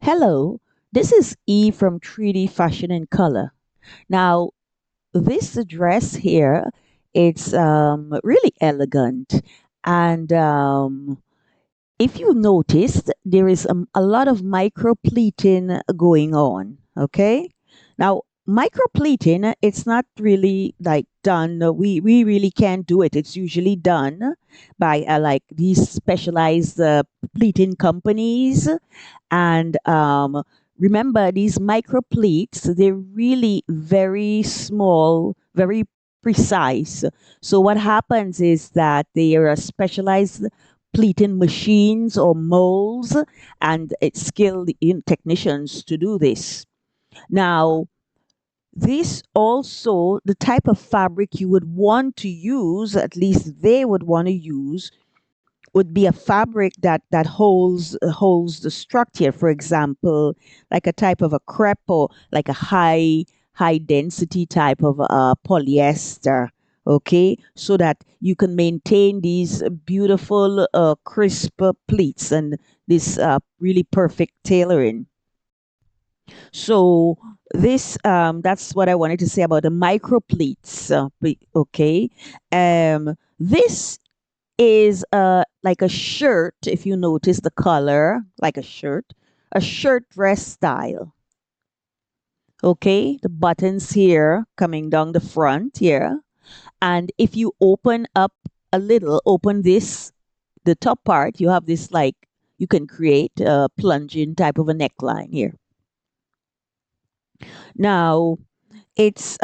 Hello, this is E from 3D Fashion and Color. Now, this dress here, it's really elegant, and if you noticed, there is a lot of micro pleating going on. Okay, now micro pleating, it's not really like done. We really can't do it. It's usually done by like these specialized pleating companies, and remember, these micro pleats, they're really very small, very precise. So what happens is that they are specialized pleating machines or molds, and it's skilled in technicians to do this. Now, this also, the type of fabric you would want to use, at least they would want to use, would be a fabric that holds the structure. For example, like a type of a crepe, or like a high density type of polyester. Okay, so that you can maintain these beautiful crisp pleats and this really perfect tailoring. So this that's what I wanted to say about the micro pleats. Okay, this is like a shirt, if you notice the color, like a shirt dress style. Okay, the buttons here coming down the front here. And if you open up a little, open this, the top part, you have this like, you can create a plunging type of a neckline here. Now, it's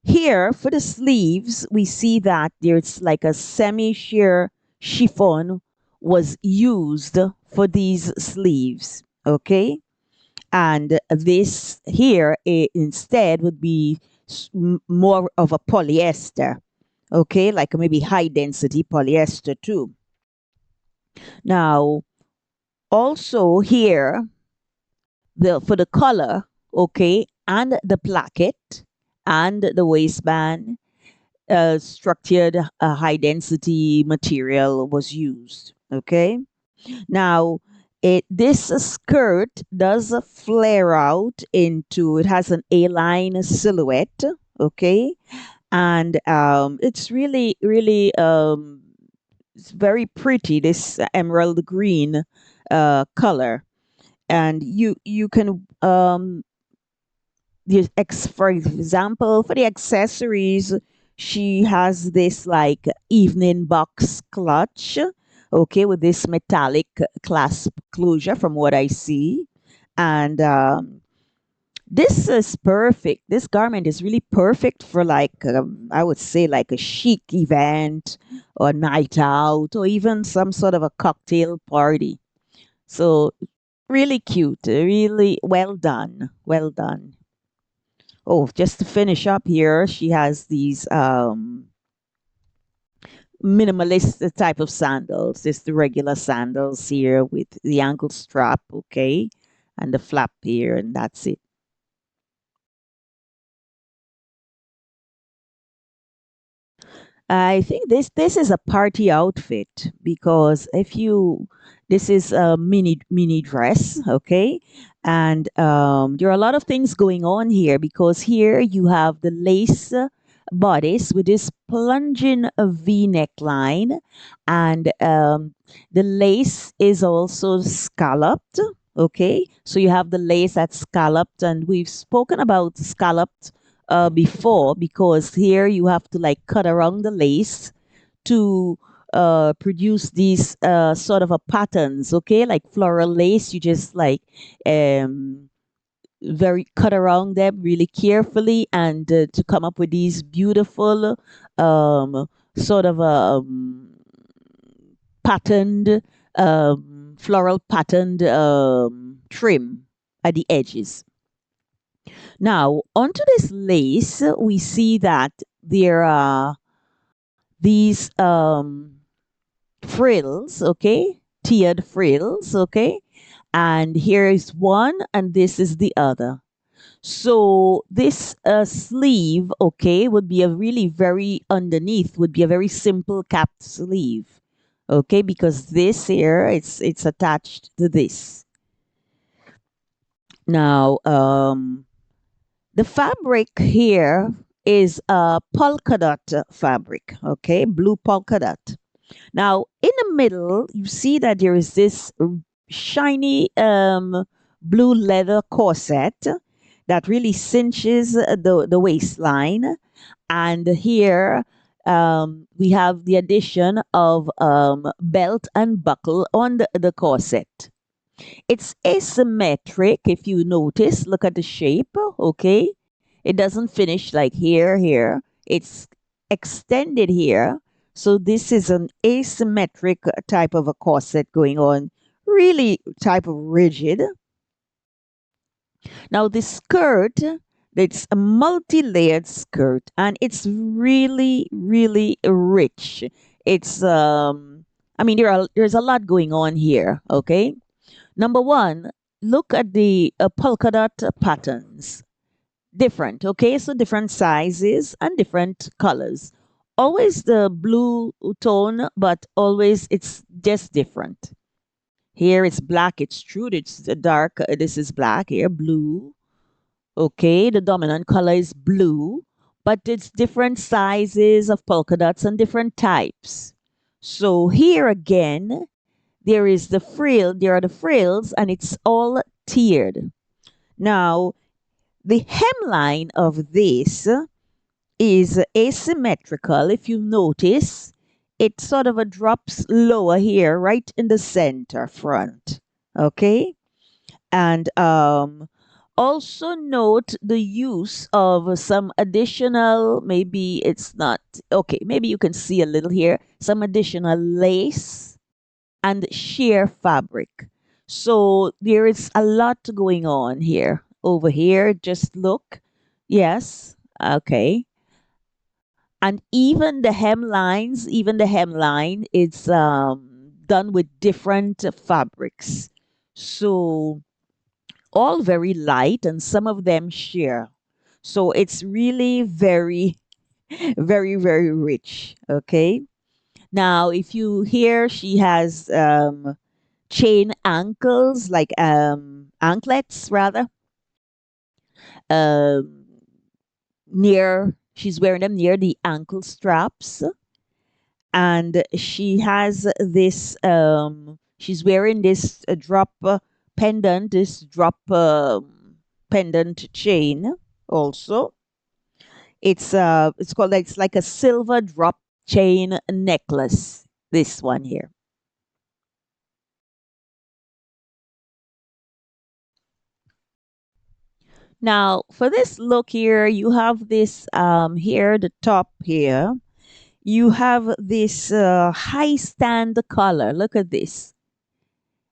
here for the sleeves, we see that there's like a semi-sheer chiffon was used for these sleeves. Okay, and this here instead would be more of a polyester. Okay, like maybe high density polyester too. Now, also here, the for the color, okay, and the placket and the waistband, structured high density material was used. Okay, now this skirt does flare out into, it has an A-line silhouette. Okay, and it's really it's very pretty, this emerald green color. And you can for example, for the accessories, she has this like evening box clutch, okay, with this metallic clasp closure from what I see. And this is perfect. This garment is really perfect for like, I would say, like a chic event or night out or even some sort of a cocktail party. So really cute, really well done. Well done. Oh, just to finish up here, she has these minimalist type of sandals. Just the regular sandals here with the ankle strap, okay, and the flap here, and that's it. I think this is a party outfit because if you, this is a mini dress, okay, and there are a lot of things going on here because here you have the lace bodice with this plunging V neckline, and the lace is also scalloped. Okay, so you have the lace that's scalloped, and we've spoken about scalloped before because here you have to like cut around the lace to produce these sort of a patterns, okay, like floral lace. You just like um, very cut around them really carefully, and to come up with these beautiful sort of patterned floral patterned trim at the edges. Now, onto this lace, we see that there are these frills, okay? Tiered frills, okay? And here is one, and this is the other. So this sleeve, okay, would be a really very underneath, would be a very simple capped sleeve, okay? Because this here, it's attached to this. Now, the fabric here is a polka dot fabric, okay, blue polka dot. Now, in the middle, you see that there is this shiny blue leather corset that really cinches the waistline. And here we have the addition of belt and buckle on the corset. It's asymmetric if you notice. Look at the shape, okay? It doesn't finish like here. It's extended here. So this is an asymmetric type of a corset going on, really type of rigid. Now the skirt, it's a multi-layered skirt and it's really, really rich. It's I mean there's a lot going on here, okay? Number one, look at the polka dot patterns. Different, okay? So different sizes and different colors. Always the blue tone, but always it's just different. Here it's black, it's true, it's dark. This is black here, blue. Okay, the dominant color is blue, but it's different sizes of polka dots and different types. So here again, there are the frills, and it's all tiered. Now, the hemline of this is asymmetrical. If you notice, it sort of drops lower here, right in the center front. Okay? And also note the use of some additional, maybe it's not, okay, maybe you can see a little here, some additional lace and sheer fabric. So there is a lot going on here. Over here, just look. Yes, okay. And even the hemline is done with different fabrics. So all very light and some of them sheer. So it's really very, very rich. Okay. Now, if you hear she has chain ankles, like anklets rather, um, she's wearing them near the ankle straps, and she has this. She's wearing this drop pendant, this drop pendant chain. Also, it's called it's like a silver drop chain necklace. This one here. Now, for this look here, you have this here, the top here. You have this high stand collar. Look at this,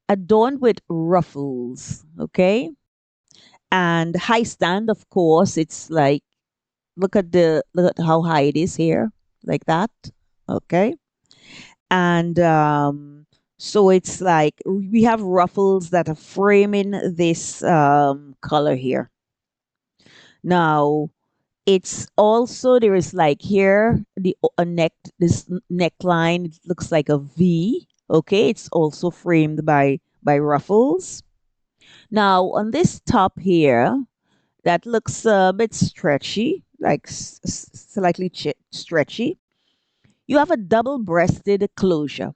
adorned with ruffles. Okay, and high stand, of course. It's like look at how high it is here, like that. Okay, and so it's like we have ruffles that are framing this color here. Now, it's also there is like here the a neck this neckline, it looks like a V. Okay, it's also framed by ruffles. Now on this top here, that looks a bit stretchy, like slightly stretchy. You have a double-breasted closure.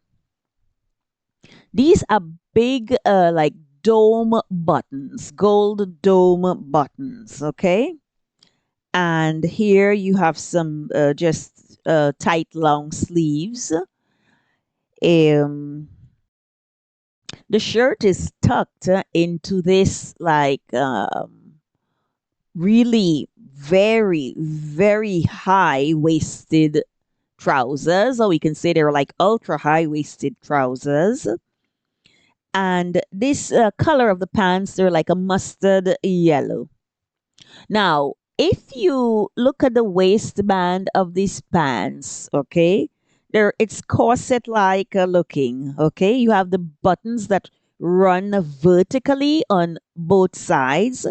These are big, like dome buttons, gold dome buttons. Okay, and here you have some just tight long sleeves. Um, the shirt is tucked into this like really very high waisted trousers, or we can say they're like ultra high waisted trousers. And this color of the pants, they're like a mustard yellow. Now, if you look at the waistband of these pants, okay, it's corset like looking, okay? You have the buttons that run vertically on both sides,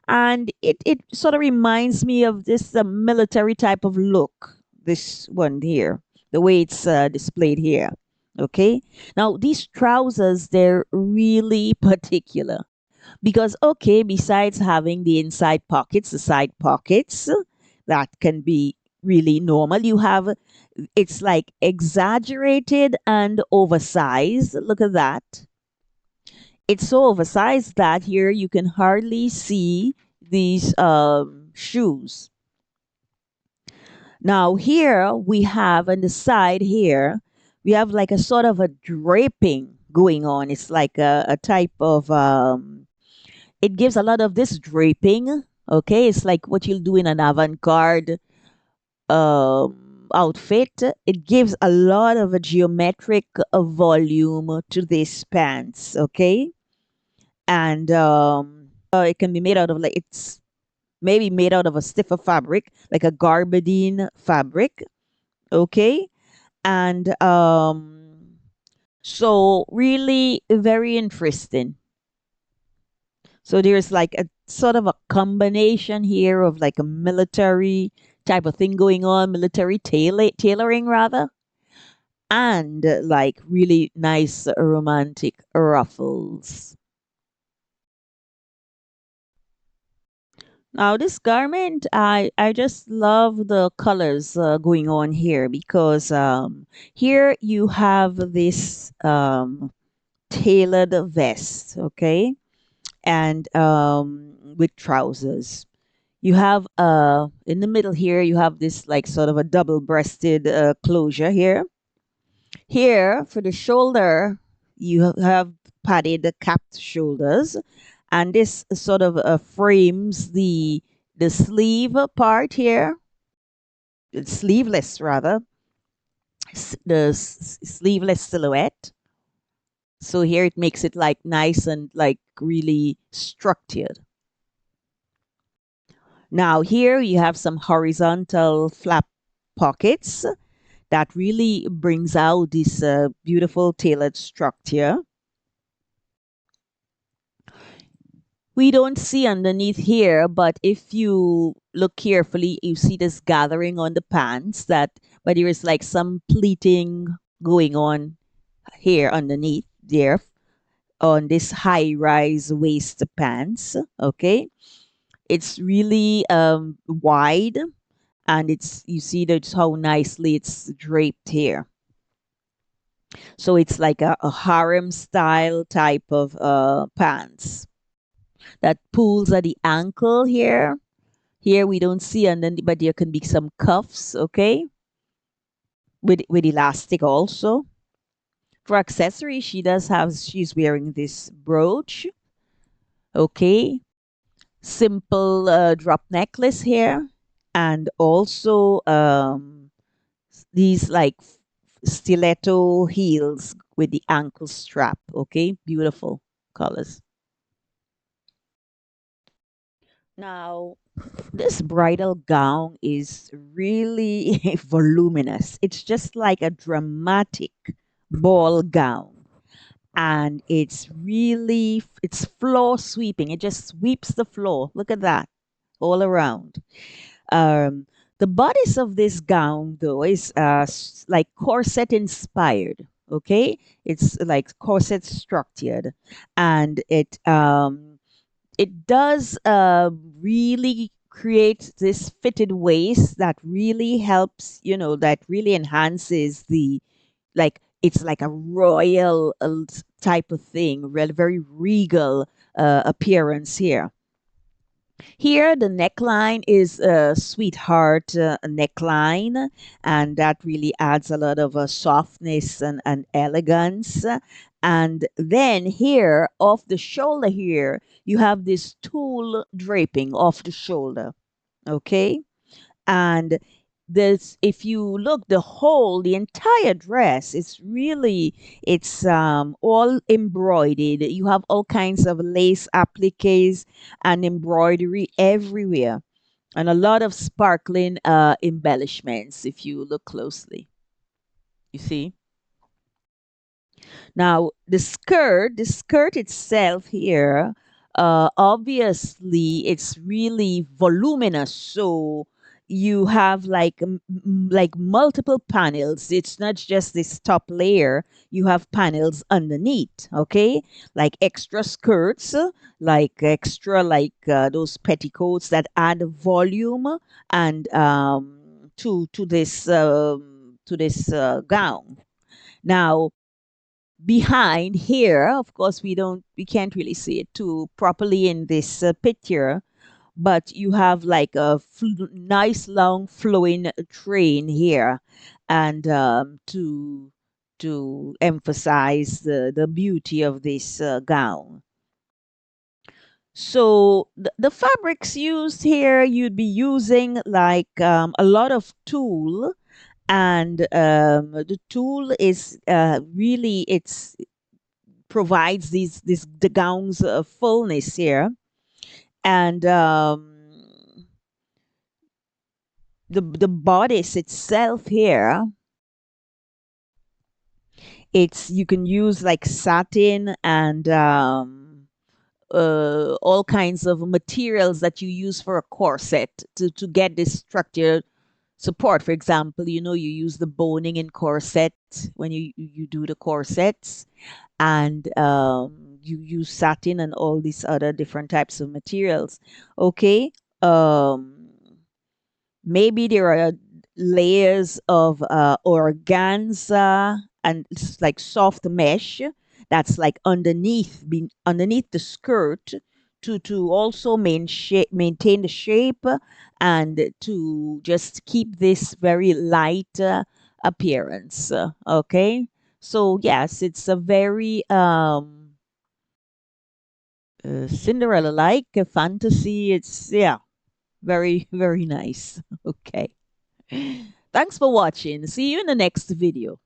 and it sort of reminds me of this military type of look, this one here, the way it's displayed here. Okay, now these trousers, they're really particular. Because, okay, besides having the inside pockets, the side pockets, that can be really normal. You have, it's like exaggerated and oversized. Look at that. It's so oversized that here you can hardly see these shoes. Now here we have on the side here, we have like a sort of a draping going on. It's like a type of it gives a lot of this draping. Okay, it's like what you'll do in an avant-garde outfit. It gives a lot of a geometric volume to these pants. Okay, and it can be made out of like it's maybe made out of a stiffer fabric, like a garbadine fabric. Okay, and so really very interesting. So there's like a sort of a combination here of like a military type of thing going on, military tailoring rather, and like really nice romantic ruffles. Now this garment, I just love the colors going on here because here you have this tailored vest, okay, and with trousers. You have in the middle here you have this like sort of a double-breasted closure here. Here for the shoulder you have padded capped shoulders, and this sort of frames the sleeve part here, sleeveless rather, sleeveless silhouette. So here it makes it like nice and like really structured. Now here you have some horizontal flap pockets that really brings out this beautiful tailored structure. We don't see underneath here, but if you look carefully, you see this gathering on the pants but there is like some pleating going on here underneath there on this high rise waist pants. Okay. It's really wide, and it's you see that's how nicely it's draped here. So it's like a harem style type of pants that pulls at the ankle here. Here we don't see, and then but there can be some cuffs, okay, with elastic also. For accessories, she's wearing this brooch, okay, simple drop necklace here, and also these like stiletto heels with the ankle strap. Okay, beautiful colors. Now, this bridal gown is really voluminous. It's just like a dramatic ball gown. And it's floor sweeping. It just sweeps the floor. Look at that all around. Um, the bodice of this gown, though, is like corset inspired. Okay, it's like corset structured, and it does really create this fitted waist that really helps. That really enhances the like. It's like a royal type of thing, very regal appearance here. Here, the neckline is a sweetheart neckline, and that really adds a lot of softness and elegance. And then here, off the shoulder here, you have this tulle draping off the shoulder. Okay, and this, if you look, the entire dress, it's all embroidered. You have all kinds of lace appliques and embroidery everywhere, and a lot of sparkling embellishments if you look closely, you see. Now the skirt itself here, obviously it's really voluminous, so you have like like multiple panels. It's not just this top layer. You have panels underneath, okay? Like extra skirts, like extra like those petticoats that add volume and to this gown. Now, behind here, of course, we can't really see it too properly in this picture, but you have like a nice long flowing train here, and to emphasize the beauty of this gown. So the fabrics used here, you'd be using like a lot of tulle, and the tulle is really it's provides these the gown's fullness here, and the bodice itself here, it's you can use like satin and all kinds of materials that you use for a corset to get this structure support. For example, you know, you use the boning in corset when you do the corsets, and you use satin and all these other different types of materials. Okay. Um, Maybe there are layers of organza and it's like soft mesh that's like underneath the skirt to also maintain the shape and to just keep this very light appearance. Okay, so yes, it's a very Cinderella like fantasy. It's yeah, very very nice. Okay. Thanks for watching. See you in the next video.